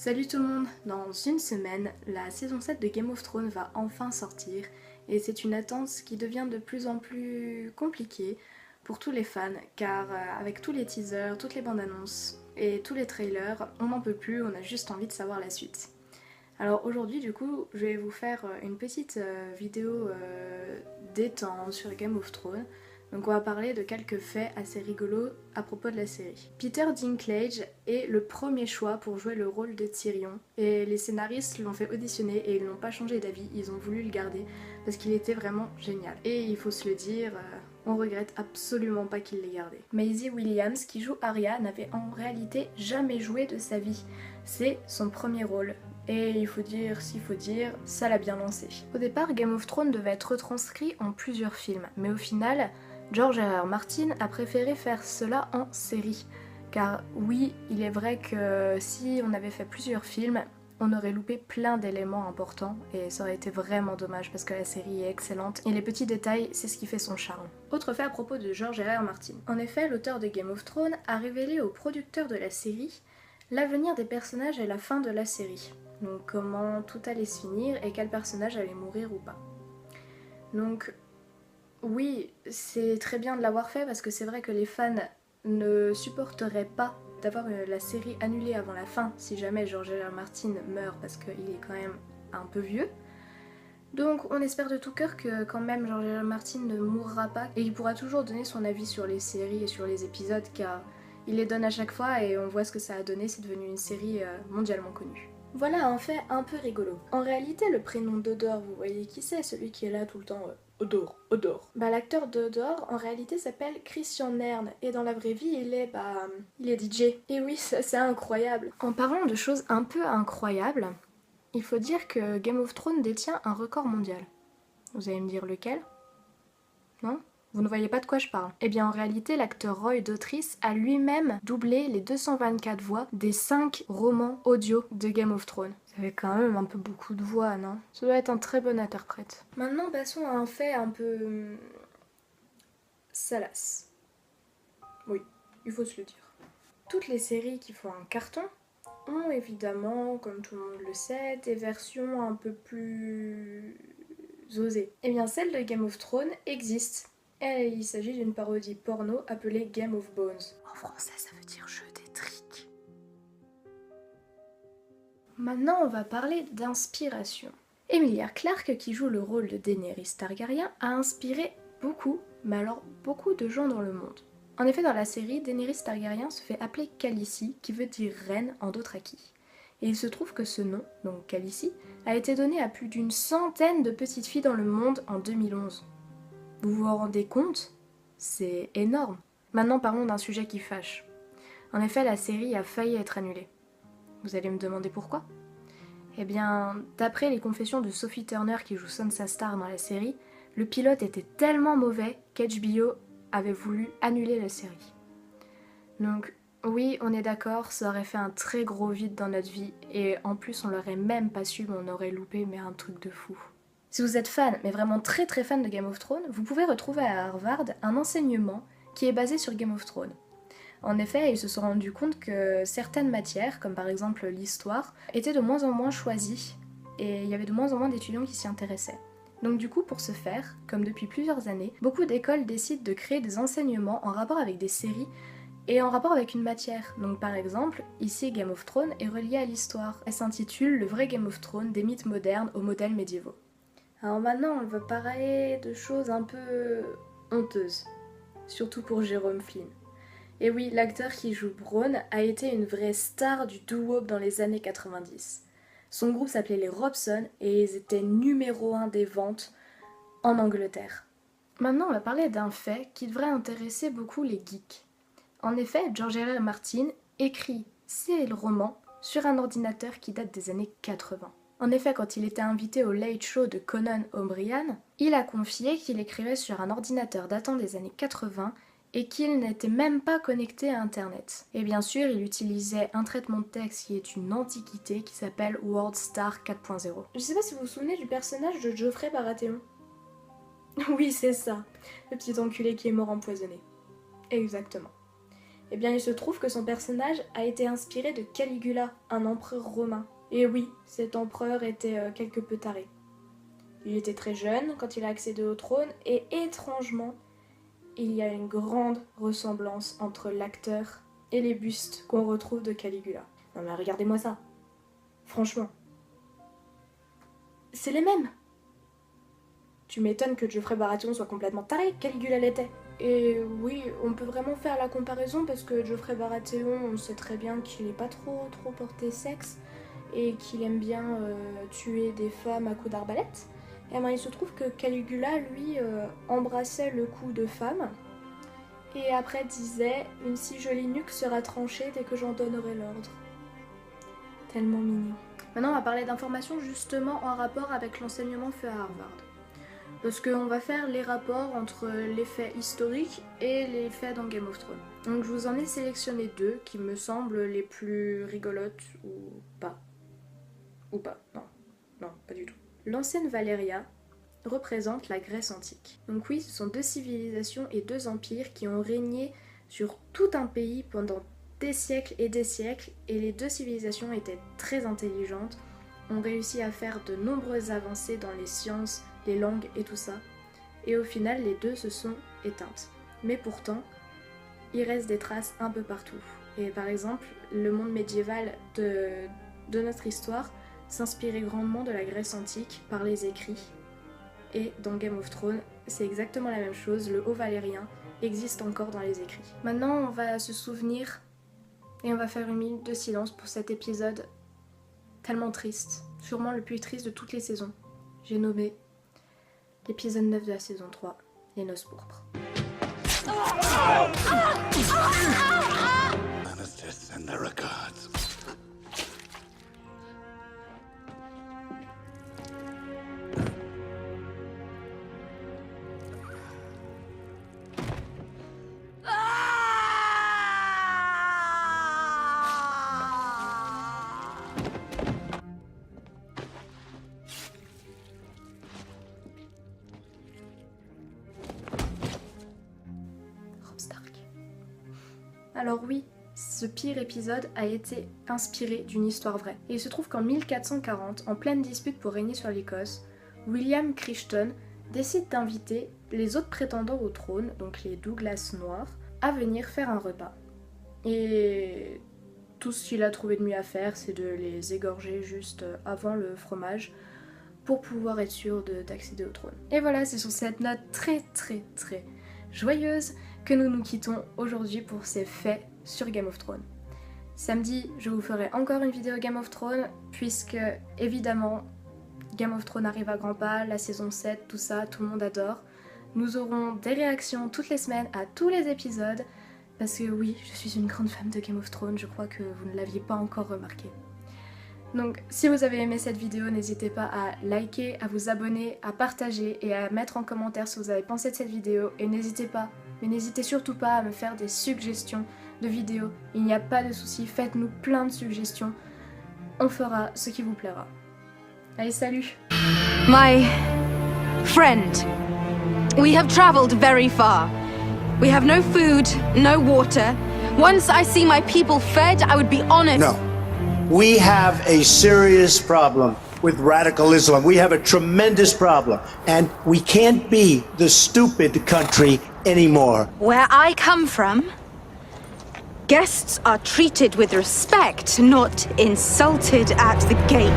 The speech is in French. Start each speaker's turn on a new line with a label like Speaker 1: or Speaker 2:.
Speaker 1: Salut tout le monde! Dans une semaine, la saison 7 de Game of Thrones va enfin sortir et c'est une attente qui devient de plus en plus compliquée pour tous les fans car avec tous les teasers, toutes les bandes annonces et tous les trailers, on n'en peut plus, on a juste envie de savoir la suite. Alors aujourd'hui du coup, je vais vous faire une petite vidéo détente sur Game of Thrones. Donc on va parler de quelques faits assez rigolos à propos de la série. Peter Dinklage est le premier choix pour jouer le rôle de Tyrion et les scénaristes l'ont fait auditionner et ils n'ont pas changé d'avis, ils ont voulu le garder parce qu'il était vraiment génial. Et il faut se le dire, on regrette absolument pas qu'il l'ait gardé. Maisie Williams qui joue Arya n'avait en réalité jamais joué de sa vie. C'est son premier rôle. Et il faut dire, s'il faut dire, ça l'a bien lancé. Au départ, Game of Thrones devait être retranscrit en plusieurs films, mais au final, George R.R. Martin a préféré faire cela en série. Car oui, il est vrai que si on avait fait plusieurs films, on aurait loupé plein d'éléments importants et ça aurait été vraiment dommage parce que la série est excellente et les petits détails, c'est ce qui fait son charme. Autre fait à propos de George R.R. Martin. En effet, l'auteur de Game of Thrones a révélé aux producteurs de la série l'avenir des personnages et la fin de la série. Donc comment tout allait se finir et quel personnage allait mourir ou pas. Donc oui, c'est très bien de l'avoir fait parce que c'est vrai que les fans ne supporteraient pas d'avoir la série annulée avant la fin si jamais George R.R. Martin meurt parce qu'il est quand même un peu vieux. Donc on espère de tout cœur que quand même George R.R. Martin ne mourra pas et il pourra toujours donner son avis sur les séries et sur les épisodes car il les donne à chaque fois et on voit ce que ça a donné, c'est devenu une série mondialement connue. Voilà un fait un peu rigolo. En réalité, le prénom d'Odor, vous voyez qui c'est, celui qui est là tout le temps Odor. Bah l'acteur d'Odor, en réalité, s'appelle Christian Nern et dans la vraie vie, il est DJ. Et oui, ça c'est incroyable. En parlant de choses un peu incroyables, il faut dire que Game of Thrones détient un record mondial. Vous allez me dire lequel? Non? Vous ne voyez pas de quoi je parle. Eh bien en réalité, l'acteur Roy Dotrice a lui-même doublé les 224 voix des 5 romans audio de Game of Thrones. Ça fait quand même un peu beaucoup de voix, non? Ça doit être un très bon interprète. Maintenant, passons à un fait un peu... salace. Oui, il faut se le dire. Toutes les séries qui font un carton ont évidemment, comme tout le monde le sait, des versions un peu plus osées. Eh bien celle de Game of Thrones existe. Et il s'agit d'une parodie porno appelée Game of Bones. En français, ça veut dire jeu des triques. Maintenant, on va parler d'inspiration. Emilia Clarke, qui joue le rôle de Daenerys Targaryen, a inspiré beaucoup, mais alors beaucoup de gens dans le monde. En effet, dans la série, Daenerys Targaryen se fait appeler Khaleesi, qui veut dire reine en Dothraki. Et il se trouve que ce nom, donc Khaleesi, a été donné à plus d'une centaine de petites filles dans le monde en 2011. Vous vous en rendez compte? C'est énorme. Maintenant parlons d'un sujet qui fâche. En effet, la série a failli être annulée. Vous allez me demander pourquoi? Eh bien, d'après les confessions de Sophie Turner qui joue Sansa Stark dans la série, le pilote était tellement mauvais qu'HBO avait voulu annuler la série. Donc oui, on est d'accord, ça aurait fait un très gros vide dans notre vie et en plus on l'aurait même pas su, mais on aurait loupé mais un truc de fou. Si vous êtes fan, mais vraiment très très fan de Game of Thrones, vous pouvez retrouver à Harvard un enseignement qui est basé sur Game of Thrones. En effet, ils se sont rendus compte que certaines matières, comme par exemple l'histoire, étaient de moins en moins choisies et il y avait de moins en moins d'étudiants qui s'y intéressaient. Donc du coup, pour ce faire, comme depuis plusieurs années, beaucoup d'écoles décident de créer des enseignements en rapport avec des séries et en rapport avec une matière. Donc par exemple, ici Game of Thrones est relié à l'histoire. Elle s'intitule Le vrai Game of Thrones, des mythes modernes aux modèles médiévaux. Alors maintenant, on va parler de choses un peu honteuses, surtout pour Jérôme Flynn. Et oui, l'acteur qui joue Bronn a été une vraie star du doo-wop dans les années 90. Son groupe s'appelait les Robson et ils étaient numéro 1 des ventes en Angleterre. Maintenant, on va parler d'un fait qui devrait intéresser beaucoup les geeks. En effet, George R.R. Martin écrit ses romans sur un ordinateur qui date des années 80. En effet, quand il était invité au Late Show de Conan O'Brien, il a confié qu'il écrivait sur un ordinateur datant des années 80 et qu'il n'était même pas connecté à Internet. Et bien sûr, il utilisait un traitement de texte qui est une antiquité qui s'appelle WordStar 4.0. Je sais pas si vous vous souvenez du personnage de Geoffrey Baratheon. Oui, c'est ça, le petit enculé qui est mort empoisonné. Exactement. Eh bien il se trouve que son personnage a été inspiré de Caligula, un empereur romain. Et oui, cet empereur était quelque peu taré. Il était très jeune quand il a accédé au trône et étrangement, il y a une grande ressemblance entre l'acteur et les bustes qu'on retrouve de Caligula. Non mais regardez-moi ça. Franchement. C'est les mêmes. Tu m'étonnes que Geoffrey Baratheon soit complètement taré, Caligula l'était. Et oui, on peut vraiment faire la comparaison parce que Geoffrey Baratheon, on sait très bien qu'il n'est pas trop porté sexe et qu'il aime bien tuer des femmes à coups d'arbalète. Et ben, il se trouve que Caligula, lui, embrassait le cou de femme et après disait « Une si jolie nuque sera tranchée dès que j'en donnerai l'ordre ». Tellement mignon. Maintenant, on va parler d'informations justement en rapport avec l'enseignement fait à Harvard. Parce qu'on va faire les rapports entre les faits historiques et les faits dans Game of Thrones. Donc je vous en ai sélectionné 2 qui me semblent les plus rigolotes ou pas. Ou pas, non, pas du tout. L'ancienne Valyria représente la Grèce antique. Donc oui, ce sont 2 civilisations et 2 empires qui ont régné sur tout un pays pendant des siècles, et les 2 civilisations étaient très intelligentes, ont réussi à faire de nombreuses avancées dans les sciences, les langues et tout ça, et au final les 2 se sont éteintes. Mais pourtant, il reste des traces un peu partout. Et par exemple, le monde médiéval de notre histoire s'inspirait grandement de la Grèce antique par les écrits. Et dans Game of Thrones, c'est exactement la même chose, le Haut Valérien existe encore dans les écrits. Maintenant, on va se souvenir et on va faire une minute de silence pour cet épisode tellement triste, sûrement le plus triste de toutes les saisons. J'ai nommé l'épisode 9 de la saison 3, les noces pourpres. Alors oui, ce pire épisode a été inspiré d'une histoire vraie. Et il se trouve qu'en 1440, en pleine dispute pour régner sur l'Écosse, William Crichton décide d'inviter les autres prétendants au trône, donc les Douglas noirs, à venir faire un repas. Et tout ce qu'il a trouvé de mieux à faire, c'est de les égorger juste avant le fromage pour pouvoir être sûr d'accéder au trône. Et voilà, c'est sur cette note très joyeuse que nous nous quittons aujourd'hui pour ces faits sur Game of Thrones. Samedi, je vous ferai encore une vidéo Game of Thrones, puisque évidemment Game of Thrones arrive à grands pas, la saison 7, tout ça, tout le monde adore. Nous aurons des réactions toutes les semaines à tous les épisodes, parce que oui, je suis une grande fan de Game of Thrones, je crois que vous ne l'aviez pas encore remarqué. Donc si vous avez aimé cette vidéo, n'hésitez pas à liker, à vous abonner, à partager et à mettre en commentaire ce que vous avez pensé de cette vidéo. Et n'hésitez pas, mais n'hésitez surtout pas à me faire des suggestions de vidéos. Il n'y a pas de souci, faites-nous plein de suggestions. On fera ce qui vous plaira. Allez, salut!
Speaker 2: My friend, we have traveled very far. We have no food, no water. Once I see my people fed, I would be honored.
Speaker 3: No. We have a serious problem with radical Islam. We have a tremendous problem. And we can't be the stupid country anymore.
Speaker 2: Where I come from, guests are treated with respect, not insulted at the gates.